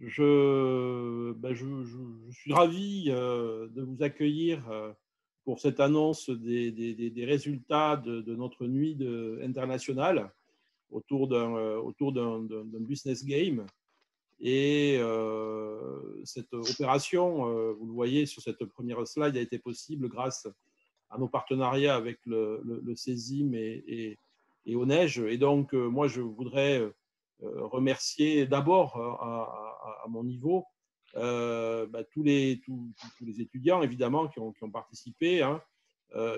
Je suis ravi de vous accueillir pour cette annonce des résultats de notre nuit internationale autour d'un business game. Et cette opération, vous le voyez sur cette première slide, a été possible grâce à nos partenariats avec le CESIM et ONEJ. Et donc, moi, je voudrais remercier d'abord à mon niveau tous les étudiants, évidemment, qui ont participé,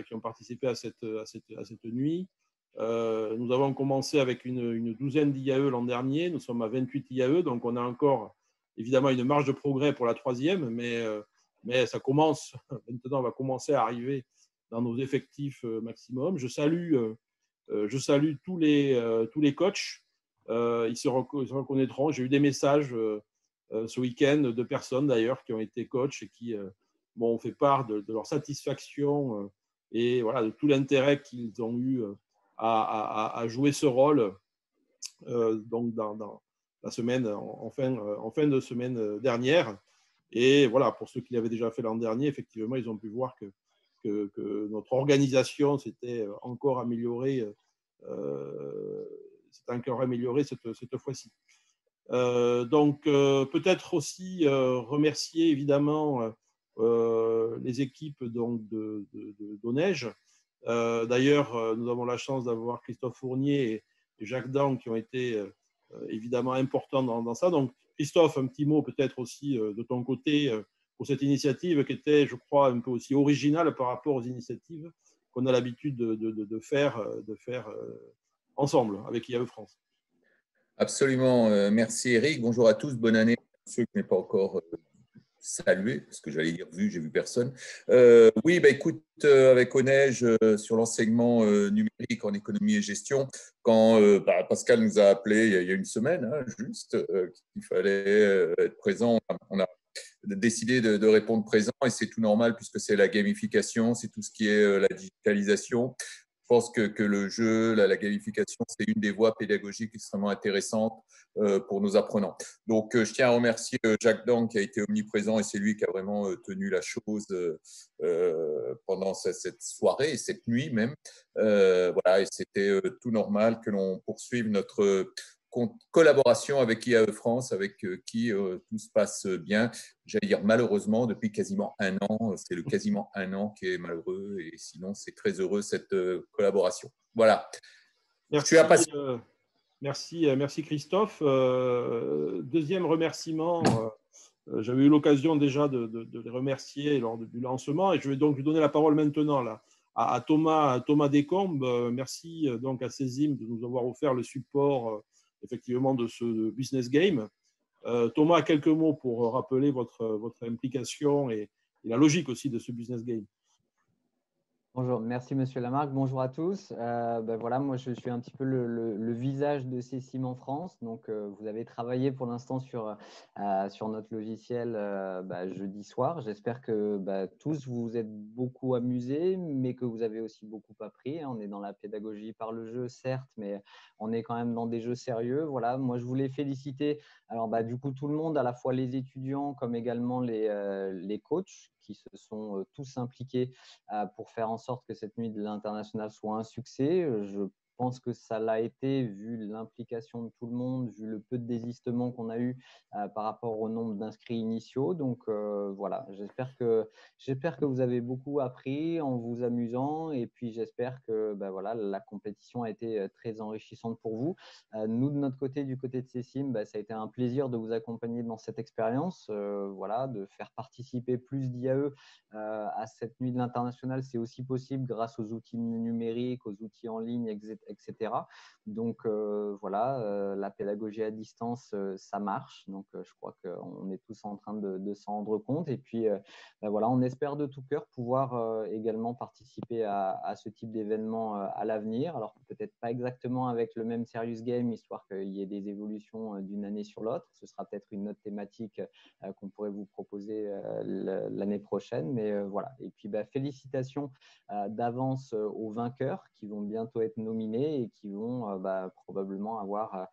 qui ont participé à cette nuit. Nous avons commencé avec une douzaine d'IAE l'an dernier. Nous sommes à 28 IAE, donc on a encore évidemment une marge de progrès pour la troisième, mais ça commence. Maintenant, on va commencer à arriver dans nos effectifs maximum. Je salue tous les coachs. Ils se reconnaîtront. J'ai eu des messages ce week-end de personnes d'ailleurs qui ont été coachs et qui m'ont fait part de leur satisfaction et voilà, de tout l'intérêt qu'ils ont eu à jouer ce rôle donc dans la semaine, en fin de semaine dernière. Et voilà, pour ceux qui l'avaient déjà fait l'an dernier, effectivement, ils ont pu voir que notre organisation s'était encore améliorée, cette fois-ci. Donc, peut-être aussi remercier évidemment les équipes d'ONEJ. D'ailleurs, nous avons la chance d'avoir Christophe Fournier et Jacques Dang qui ont été évidemment importants dans ça. Donc, Christophe, un petit mot peut-être aussi de ton côté pour cette initiative qui était, je crois, un peu aussi originale par rapport aux initiatives qu'on a l'habitude de faire ensemble avec IAE France. Absolument. Merci Eric. Bonjour à tous. Bonne année à ceux que je n'ai pas encore salué, parce que j'allais dire vu, j'ai vu personne. Oui, écoute, avec ONEJ sur l'enseignement numérique en économie et gestion, quand Pascal nous a appelé il y a une semaine, juste, qu'il fallait être présent, on a décidé de répondre présent et c'est tout normal puisque c'est la gamification, c'est tout ce qui est la digitalisation. Je pense que le jeu, la gamification, c'est une des voies pédagogiques extrêmement intéressantes pour nos apprenants. Donc, je tiens à remercier Jacques Dang qui a été omniprésent et c'est lui qui a vraiment tenu la chose pendant cette soirée et cette nuit même. Voilà, et c'était tout normal que l'on poursuive notre collaboration avec IAE France, avec qui tout se passe bien. J'allais dire malheureusement, depuis quasiment un an, c'est le quasiment un an qui est malheureux et sinon c'est très heureux cette collaboration. Voilà. Merci Christophe. Deuxième remerciement, j'avais eu l'occasion déjà de les remercier lors du lancement et je vais donc lui donner la parole maintenant là, à Thomas Descombes. Merci donc à CESIM de nous avoir offert le support effectivement de ce business game. Thomas, quelques mots pour rappeler votre implication et la logique aussi de ce business game. Bonjour, merci Monsieur Lamarque. Bonjour à tous. Voilà, moi je suis un petit peu le visage de CESIM en France. Donc, vous avez travaillé pour l'instant sur notre logiciel jeudi soir. J'espère que tous vous vous êtes beaucoup amusés, mais que vous avez aussi beaucoup appris. On est dans la pédagogie par le jeu, certes, mais on est quand même dans des jeux sérieux. Voilà, moi je voulais féliciter alors du coup tout le monde, à la fois les étudiants comme également les coachs qui se sont tous impliqués pour faire en sorte que cette nuit de l'international soit un succès. Je pense que ça l'a été vu l'implication de tout le monde, vu le peu de désistements qu'on a eu par rapport au nombre d'inscrits initiaux. Donc voilà, j'espère que vous avez beaucoup appris en vous amusant et puis j'espère que voilà, la compétition a été très enrichissante pour vous. Nous, de notre côté, du côté de CESIM, ça a été un plaisir de vous accompagner dans cette expérience, voilà, de faire participer plus d'IAE à cette nuit de l'international. C'est aussi possible grâce aux outils numériques, aux outils en ligne, etc. Donc voilà, la pédagogie à distance, ça marche. Donc je crois qu'on est tous en train de s'en rendre compte. Et puis voilà, on espère de tout cœur pouvoir également participer à ce type d'événement à l'avenir. Alors peut-être pas exactement avec le même serious game, histoire qu'il y ait des évolutions d'une année sur l'autre. Ce sera peut-être une autre thématique qu'on pourrait vous proposer l'année prochaine. Mais voilà. Et puis félicitations d'avance aux vainqueurs qui vont bientôt être nominés. année et qui vont probablement avoir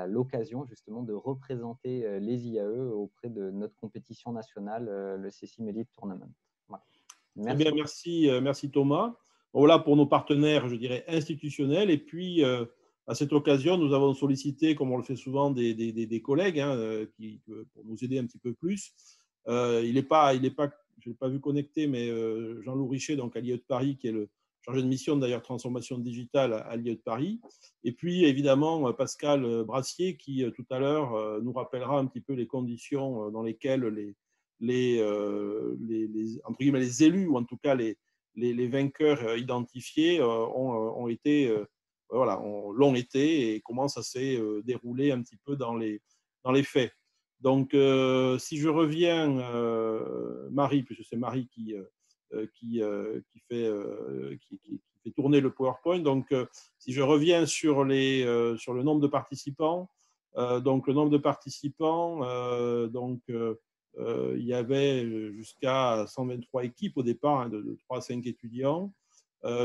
l'occasion justement de représenter les IAE auprès de notre compétition nationale, le CECIM Elite Tournament. Voilà. Très bien, merci Thomas. Voilà pour nos partenaires, je dirais, institutionnels. Et puis, à cette occasion, nous avons sollicité, comme on le fait souvent, des collègues pour nous aider un petit peu plus. Je n'ai pas vu connecté, mais Jean-Loup Richet, donc à l'IE de Paris, qui est le chargé de mission d'ailleurs transformation digitale à l'IE de Paris. Et puis, évidemment, Pascal Brassier, qui tout à l'heure nous rappellera un petit peu les conditions dans lesquelles entre guillemets, les élus, ou en tout cas les vainqueurs identifiés, l'ont été et comment ça s'est déroulé un petit peu dans les faits. Donc, si je reviens, Marie, puisque c'est Marie qui fait tourner le PowerPoint, donc si je reviens sur le nombre de participants, donc le nombre de participants, il y avait jusqu'à 123 équipes au départ, de 3 à 5 étudiants.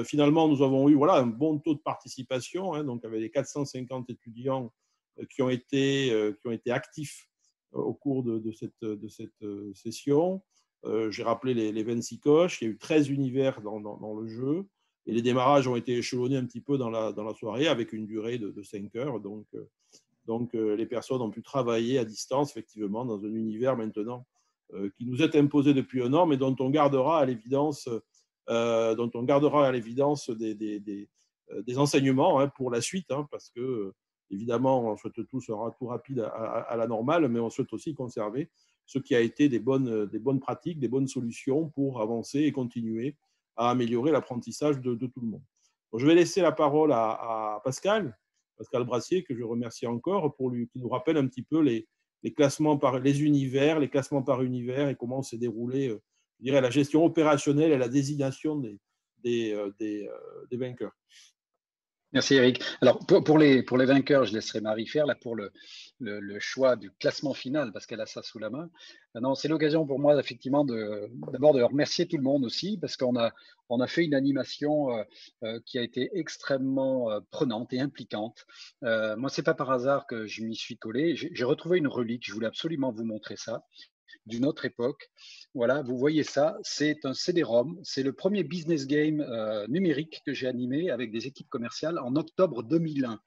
Finalement, nous avons eu un bon taux de participation, donc avec les 450 étudiants qui ont été actifs au cours de cette session. J'ai rappelé les 26 coches, il y a eu 13 univers dans le jeu, et les démarrages ont été échelonnés un petit peu dans la soirée avec une durée de 5 heures. Donc, les personnes ont pu travailler à distance, effectivement, dans un univers maintenant qui nous est imposé depuis un an, mais dont on gardera à l'évidence des enseignements pour la suite, parce que, évidemment, on souhaite tous un retour rapide à la normale, mais on souhaite aussi conserver ce qui a été des bonnes pratiques, des bonnes solutions pour avancer et continuer à améliorer l'apprentissage de tout le monde. Donc, je vais laisser la parole à Pascal Brassier, que je remercie encore, qui nous rappelle un petit peu les classements par les univers, les classements par univers et comment s'est déroulée, je dirais, la gestion opérationnelle et la désignation des vainqueurs. Merci Eric. Alors pour les vainqueurs, je laisserai Marie faire là pour le choix du classement final parce qu'elle a ça sous la main. Non, c'est l'occasion pour moi effectivement d'abord de remercier tout le monde aussi parce qu'on a fait une animation qui a été extrêmement prenante et impliquante. Moi, c'est pas par hasard que je m'y suis collé. J'ai retrouvé une relique. Je voulais absolument vous montrer ça. D'une autre époque. Voilà, vous voyez ça, c'est un CD-ROM, c'est le premier business game numérique que j'ai animé avec des équipes commerciales en octobre 2001.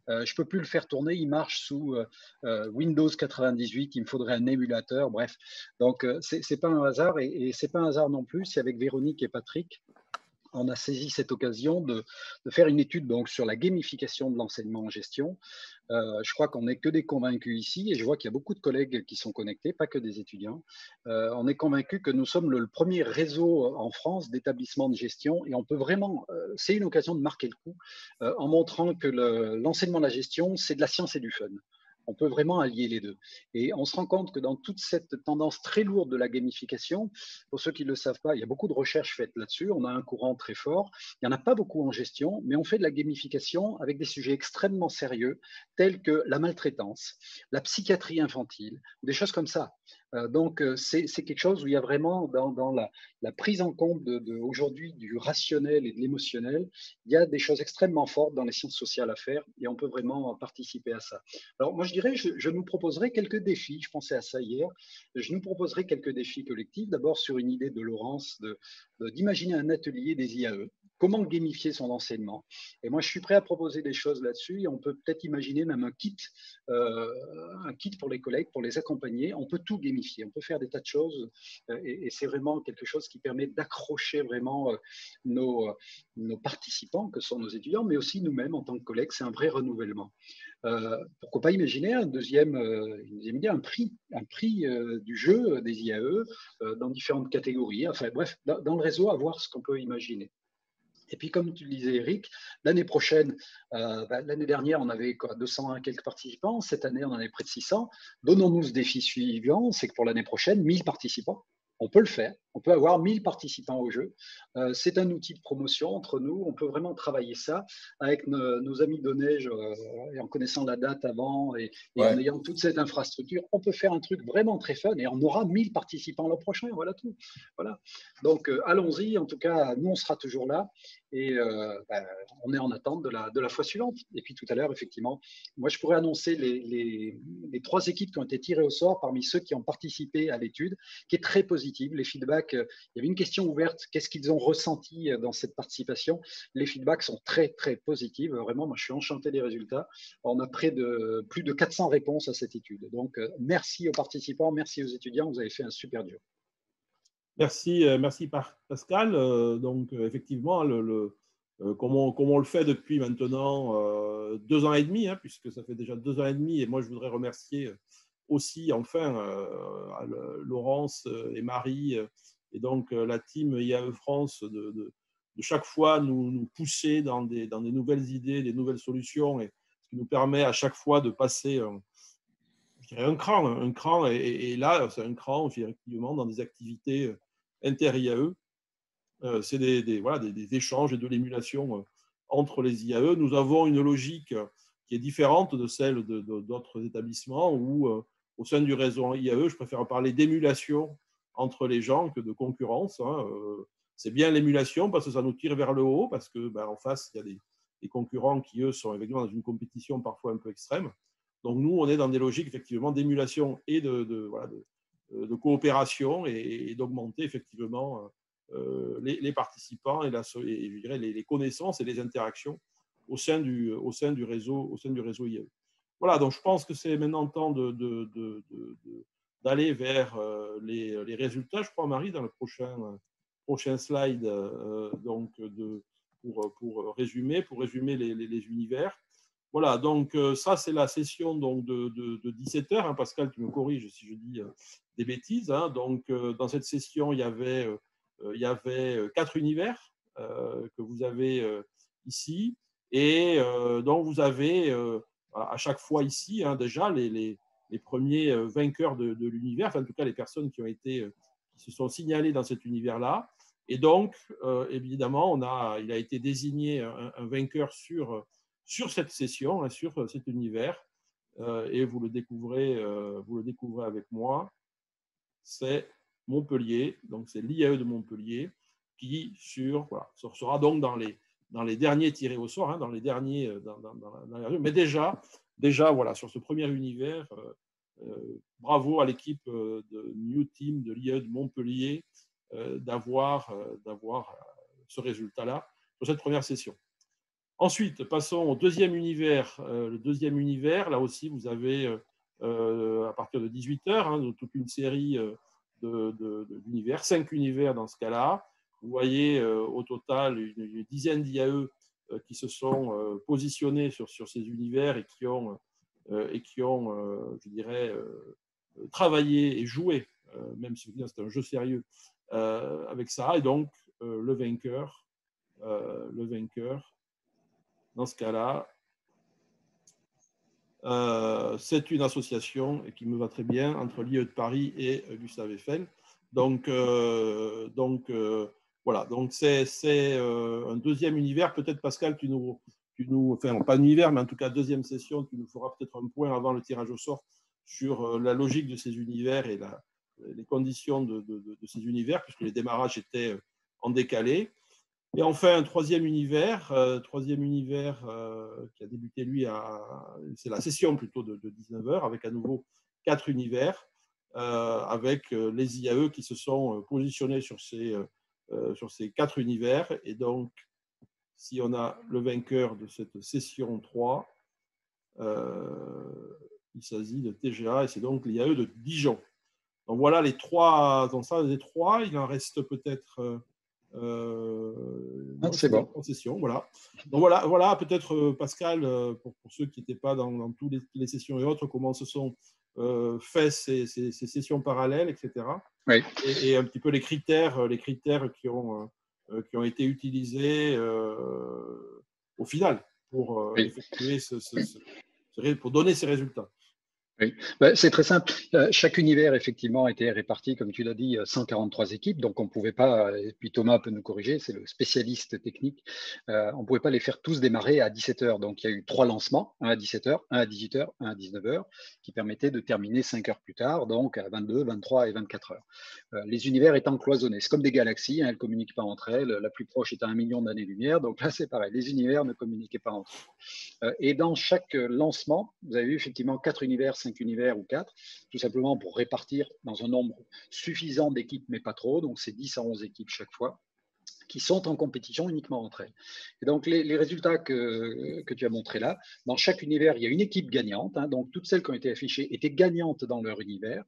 Je ne peux plus le faire tourner, il marche sous Windows 98, il me faudrait un émulateur, bref. Donc, c'est pas un hasard et c'est pas un hasard non plus si avec Véronique et Patrick, on a saisi cette occasion de faire une étude donc, sur la gamification de l'enseignement en gestion. Je crois qu'on n'est que des convaincus ici et je vois qu'il y a beaucoup de collègues qui sont connectés, pas que des étudiants. On est convaincus que nous sommes le premier réseau en France d'établissements de gestion et on peut vraiment, c'est une occasion de marquer le coup en montrant que l'enseignement de la gestion, c'est de la science et du fun. On peut vraiment allier les deux. Et on se rend compte que dans toute cette tendance très lourde de la gamification, pour ceux qui ne le savent pas, il y a beaucoup de recherches faites là-dessus. On a un courant très fort. Il n'y en a pas beaucoup en gestion, mais on fait de la gamification avec des sujets extrêmement sérieux, tels que la maltraitance, la psychiatrie infantile, des choses comme ça. Donc, c'est quelque chose où il y a vraiment, dans la prise en compte aujourd'hui du rationnel et de l'émotionnel, il y a des choses extrêmement fortes dans les sciences sociales à faire et on peut vraiment participer à ça. Alors, moi, je dirais, je nous proposerai quelques défis. Je pensais à ça hier. Je nous proposerai quelques défis collectifs. D'abord, sur une idée de Laurence, d'imaginer un atelier des IAE. Comment gamifier son enseignement? Et moi, je suis prêt à proposer des choses là-dessus. Et on peut peut-être imaginer même un kit pour les collègues, pour les accompagner. On peut tout gamifier. On peut faire des tas de choses. Et c'est vraiment quelque chose qui permet d'accrocher vraiment nos participants, que sont nos étudiants, mais aussi nous-mêmes en tant que collègues. C'est un vrai renouvellement. Pourquoi pas imaginer une deuxième idée, un prix du jeu des IAE dans différentes catégories. Enfin bref, dans le réseau, à voir ce qu'on peut imaginer. Et puis, comme tu le disais, Eric, l'année prochaine, l'année dernière, on avait 201 quelques participants. Cette année, on en est près de 600. Donnons-nous ce défi suivant, c'est que pour l'année prochaine, 1000 participants. On peut le faire. On peut avoir 1000 participants au jeu. C'est un outil de promotion entre nous. On peut vraiment travailler ça avec nos amis de Neige et en connaissant la date avant et en ayant toute cette infrastructure. On peut faire un truc vraiment très fun et on aura 1000 participants l'an prochain. Voilà tout. Voilà. Donc, allons-y. En tout cas, nous, on sera toujours là et on est en attente de la fois suivante. Et puis tout à l'heure, effectivement, moi, je pourrais annoncer les 3 équipes qui ont été tirées au sort parmi ceux qui ont participé à l'étude, qui est très positive. Les feedbacks, il y avait une question ouverte, qu'est-ce qu'ils ont ressenti dans cette participation? Les feedbacks sont très, très positifs. Vraiment, moi, je suis enchanté des résultats. On a plus de 400 réponses à cette étude. Donc, merci aux participants, merci aux étudiants. Vous avez fait un super job. Merci, merci Pascal. Donc, effectivement, comme on le fait depuis maintenant 2 ans et demi, hein, puisque ça fait déjà 2 ans et demi, et moi, je voudrais remercier aussi, enfin, Laurence et Marie, et donc la team IAE France, de chaque fois nous pousser dans des nouvelles idées, des nouvelles solutions, et ce qui nous permet à chaque fois de passer je dirais un cran, et là, c'est un cran, effectivement, dans des activités inter-IAE. C'est des échanges et de l'émulation entre les IAE. Nous avons une logique qui est différente de celle d'autres établissements où, au sein du réseau IAE, je préfère parler d'émulation entre les gens que de concurrence. C'est bien l'émulation parce que ça nous tire vers le haut, parce qu'en face, il y a des concurrents qui, eux, sont effectivement dans une compétition parfois un peu extrême. Donc, nous, on est dans des logiques, effectivement, d'émulation et de coopération et d'augmenter, effectivement, les participants et je dirais les connaissances et les interactions au sein du réseau IAE. Voilà, donc je pense que c'est maintenant temps d'aller vers les résultats. Je crois, Marie, dans le prochain slide, pour résumer les univers. Voilà, donc ça, c'est la session donc, de 17h. Hein, Pascal, tu me corriges si je dis des bêtises. Hein. Donc, dans cette session, il y avait 4 univers que vous avez ici. Et donc, vous avez à chaque fois ici, hein, déjà, les premiers vainqueurs de l'univers, enfin, en tout cas, les personnes qui se sont signalées dans cet univers-là. Et donc, évidemment, il a été désigné un vainqueur sur cette session, hein, sur cet univers, et vous le découvrez avec moi. C'est Montpellier, donc c'est l'IAE de Montpellier qui sera donc dans les derniers tirés au sort, hein, dans les derniers, mais déjà voilà, sur ce premier univers, bravo à l'équipe de New Team de l'IAE de Montpellier d'avoir ce résultat-là sur cette première session. Ensuite, passons au deuxième univers. Le deuxième univers, là aussi, vous avez à partir de 18h, hein, toute une série d'univers, 5 univers dans ce cas-là. Vous voyez au total une dizaine d'IAE qui se sont positionnés sur ces univers et qui ont je dirais, travaillé et joué, même si c'est un jeu sérieux, avec ça. Et donc, le vainqueur, dans ce cas-là, c'est une association qui me va très bien entre l'IAE de Paris et Gustave Eiffel. Donc voilà, donc c'est un deuxième univers. Peut-être, Pascal, enfin, pas un univers, mais en tout cas, deuxième session, tu nous feras peut-être un point avant le tirage au sort sur la logique de ces univers et les conditions de ces univers, puisque les démarrages étaient en décalé. Et enfin, un troisième univers qui a débuté, lui, c'est la session plutôt de 19h, avec à nouveau 4 univers, avec les IAE qui se sont positionnés sur ces 4 univers. Et donc, si on a le vainqueur de cette session 3, il s'agit de TGA, et c'est donc l'IAE de Dijon. Donc voilà les 3, dans ça, les 3, il en reste peut-être... c'est bon. Session, voilà. Donc voilà peut-être Pascal, pour ceux qui n'étaient pas dans toutes les sessions et autres, comment se sont fait ces sessions parallèles, etc. Oui. Et un petit peu les critères qui ont été utilisés au final pour effectuer pour donner ces résultats. Oui, c'est très simple. Chaque univers, effectivement, était réparti, comme tu l'as dit, 143 équipes. Donc, on ne pouvait pas, et puis Thomas peut nous corriger, c'est le spécialiste technique, on ne pouvait pas les faire tous démarrer à 17 heures. Donc, il y a eu 3 lancements, un à 17 heures, un à 18 heures, un à 19 heures, qui permettaient de terminer 5 heures plus tard, donc à 22, 23 et 24 heures. Les univers étant cloisonnés, c'est comme des galaxies, hein, elles ne communiquent pas entre elles. La plus proche est à 1 million d'années-lumière. Donc là, c'est pareil, les univers ne communiquaient pas entre eux. Et dans chaque lancement, vous avez eu effectivement 4 univers, 5 univers ou 4, tout simplement pour répartir dans un nombre suffisant d'équipes, mais pas trop. Donc, c'est 10 à 11 équipes chaque fois, qui sont en compétition uniquement entre elles. Et donc, les résultats que tu as montrés là, dans chaque univers, il y a une équipe gagnante. Hein, donc, toutes celles qui ont été affichées étaient gagnantes dans leur univers.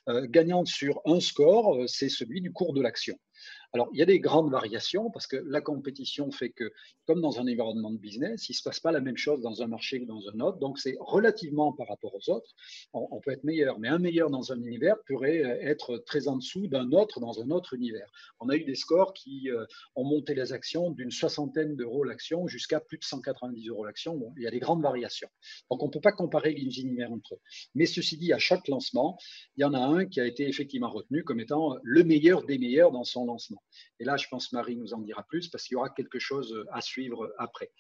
Gagnantes sur un score, c'est celui du cours de l'action. Alors, il y a des grandes variations parce que la compétition fait que, comme dans un environnement de business, il ne se passe pas la même chose dans un marché que dans un autre. Donc, c'est relativement par rapport aux autres. On peut être meilleur, mais un meilleur dans un univers pourrait être très en dessous d'un autre dans un autre univers. On a eu des scores qui ont monté les actions d'une 60aine d'euros l'action jusqu'à plus de 190 euros l'action. Bon, il y a des grandes variations. Donc, on ne peut pas comparer les univers entre eux. Mais ceci dit, à chaque lancement, il y en a un qui a été effectivement retenu comme étant le meilleur des meilleurs dans son lancement. Et là, je pense Marie nous en dira plus parce qu'il y aura quelque chose à suivre après.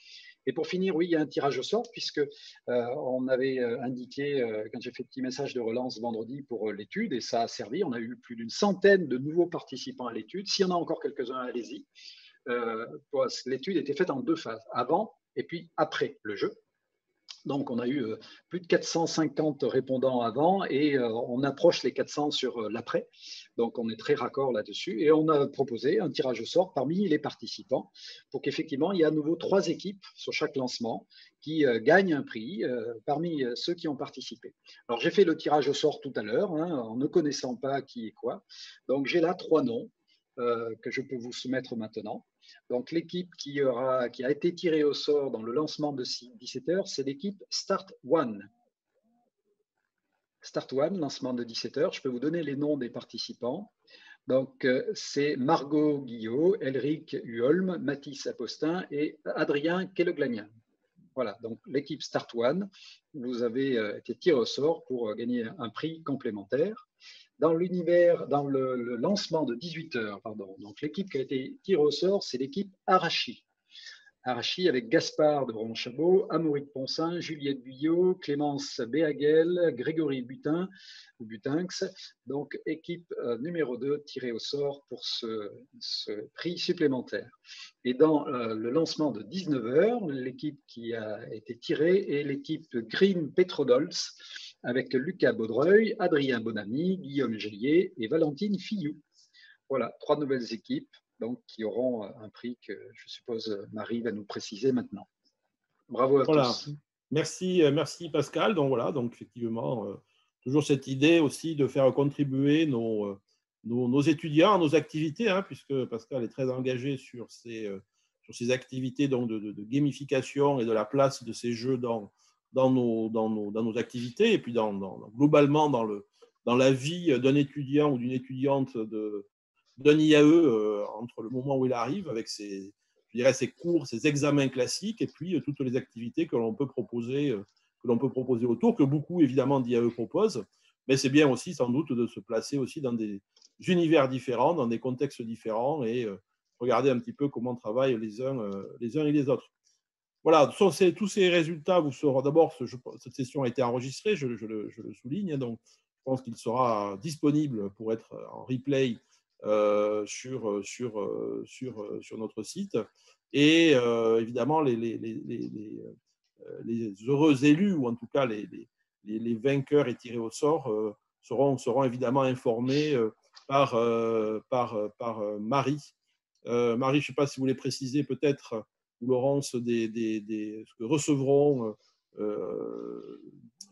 Et pour finir, oui, il y a un tirage au sort puisque on avait indiqué, quand j'ai fait petit message de relance vendredi pour l'étude, et ça a servi, on a eu plus d'une centaine de nouveaux participants à l'étude. S'il y en a encore quelques-uns, allez-y. L'étude était faite en 2 phases, avant et puis après le jeu. Donc, on a eu plus de 450 répondants avant et on approche les 400 sur l'après. Donc, on est très raccord là-dessus. Et on a proposé un tirage au sort parmi les participants pour qu'effectivement, il y ait à nouveau 3 équipes sur chaque lancement qui gagnent un prix parmi ceux qui ont participé. Alors, j'ai fait le tirage au sort tout à l'heure hein, en ne connaissant pas qui est quoi. Donc, j'ai là 3 noms que je peux vous soumettre maintenant. Donc, l'équipe qui a été tirée au sort dans le lancement de 17 heures, c'est l'équipe Start One. Start One, lancement de 17 heures. Je peux vous donner les noms des participants. Donc, c'est Margot Guillot, Elric Huolm, Mathis Apostin et Adrien Kelleglagnan. Voilà, donc l'équipe Start One, vous avez été tiré au sort pour gagner un prix complémentaire. Dans l'univers, dans le lancement de 18 heures, pardon, donc l'équipe qui a été tirée au sort, c'est l'équipe Arachi. Arachi avec Gaspard de Ronchabot, Amaury de Ponsin, Juliette Guyot, Clémence Béaguel, Grégory Butin, ou Butinx. Donc, équipe numéro 2 tirée au sort pour ce prix supplémentaire. Et dans le lancement de 19 heures, l'équipe qui a été tirée est l'équipe Green Petrodols avec Lucas Baudreuil, Adrien Bonamy, Guillaume Gélier et Valentine Fillou. Voilà, 3 nouvelles équipes donc, qui auront un prix que je suppose Marie va nous préciser maintenant. Bravo à tous. Merci Pascal. Donc voilà, donc effectivement, toujours cette idée aussi de faire contribuer nos étudiants à nos activités, hein, puisque Pascal est très engagé sur ces activités donc de gamification et de la place de ces jeux dans nos activités et puis globalement dans la vie d'un étudiant ou d'une étudiante d'un IAE entre le moment où il arrive avec ses cours, ses examens classiques et puis toutes les activités que l'on peut proposer autour, que beaucoup évidemment d'IAE proposent, mais c'est bien aussi sans doute de se placer aussi dans des univers différents, dans des contextes différents et regarder un petit peu comment travaillent les uns et les autres. Voilà, tous ces résultats vous seront d'abord, cette session a été enregistrée, je le souligne, donc je pense qu'il sera disponible pour être en replay sur notre site. Et évidemment, les heureux élus, ou en tout cas les vainqueurs et tirés au sort, seront évidemment informés par Marie. Marie, je ne sais pas si vous voulez préciser peut-être, ou Laurence, ce que recevront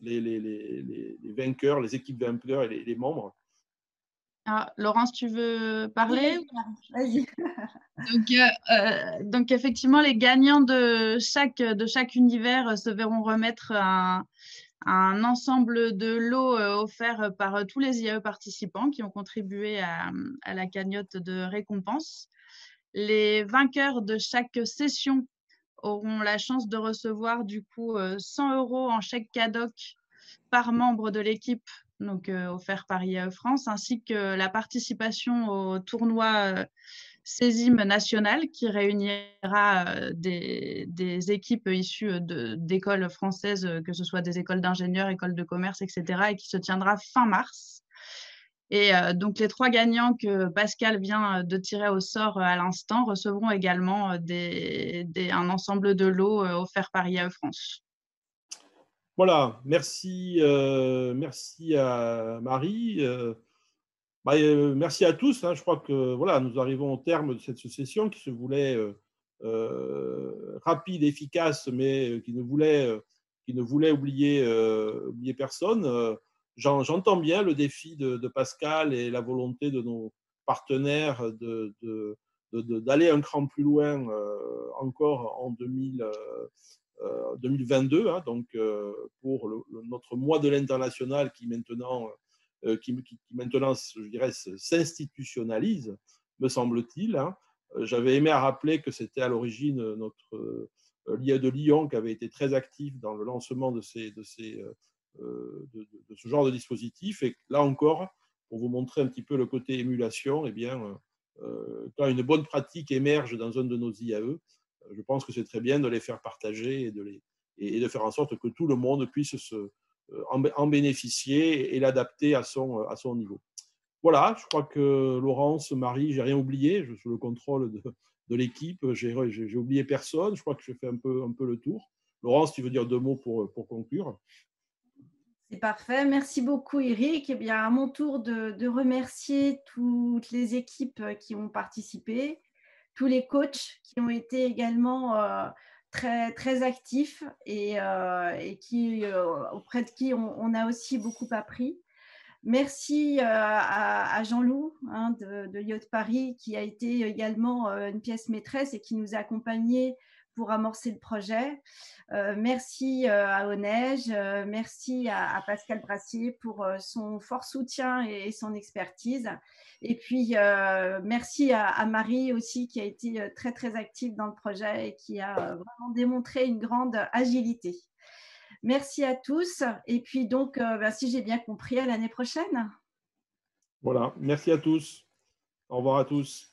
les vainqueurs, les équipes vainqueurs et les membres. Ah, Laurence, tu veux parler? Vas-y. Donc, effectivement, les gagnants de chaque univers se verront remettre un ensemble de lots offerts par tous les IAE participants qui ont contribué à la cagnotte de récompense. Les vainqueurs de chaque session auront la chance de recevoir du coup 100 € en chèque CADOC par membre de l'équipe, donc offert par IAE France, ainsi que la participation au tournoi CESIM national qui réunira des équipes issues d'écoles françaises, que ce soit des écoles d'ingénieurs, écoles de commerce, etc., et qui se tiendra fin mars. Et donc, les 3 gagnants que Pascal vient de tirer au sort à l'instant recevront également un ensemble de lots offerts par IAE France. Voilà, merci, merci à Marie. Merci à tous. Hein. Je crois que voilà, nous arrivons au terme de cette session qui se voulait rapide, efficace, mais qui ne voulait oublier personne. J'entends bien le défi de Pascal et la volonté de nos partenaires d'aller un cran plus loin encore en 2022, hein, donc pour notre mois de l'international qui maintenant, je dirais, s'institutionnalise, me semble-t-il. Hein. J'avais aimé à rappeler que c'était à l'origine notre l'IA de Lyon qui avait été très actif dans le lancement de ce genre de dispositif. Et là encore, pour vous montrer un petit peu le côté émulation, eh bien, quand une bonne pratique émerge dans un de nos IAE, je pense que c'est très bien de les faire partager et de faire en sorte que tout le monde puisse en bénéficier et l'adapter à son niveau. Voilà, je crois que Laurence, Marie, j'ai rien oublié, je suis sous le contrôle de l'équipe, j'ai oublié personne, je crois que je fais un peu le tour. Laurence, tu veux dire 2 mots pour conclure? C'est parfait. Merci beaucoup, Eric. Eh bien, à mon tour de remercier toutes les équipes qui ont participé, tous les coachs qui ont été également très, très actifs et auprès de qui on a aussi beaucoup appris. Merci à Jean-Loup hein, de l'IAE de Paris qui a été également une pièce maîtresse et qui nous a accompagnés pour amorcer le projet. Merci à Onej, merci à Pascal Brassier pour son fort soutien et son expertise. Et puis, merci à Marie aussi qui a été très, très active dans le projet et qui a vraiment démontré une grande agilité. Merci à tous. Et puis donc, si j'ai bien compris, à l'année prochaine. Voilà, merci à tous. Au revoir à tous.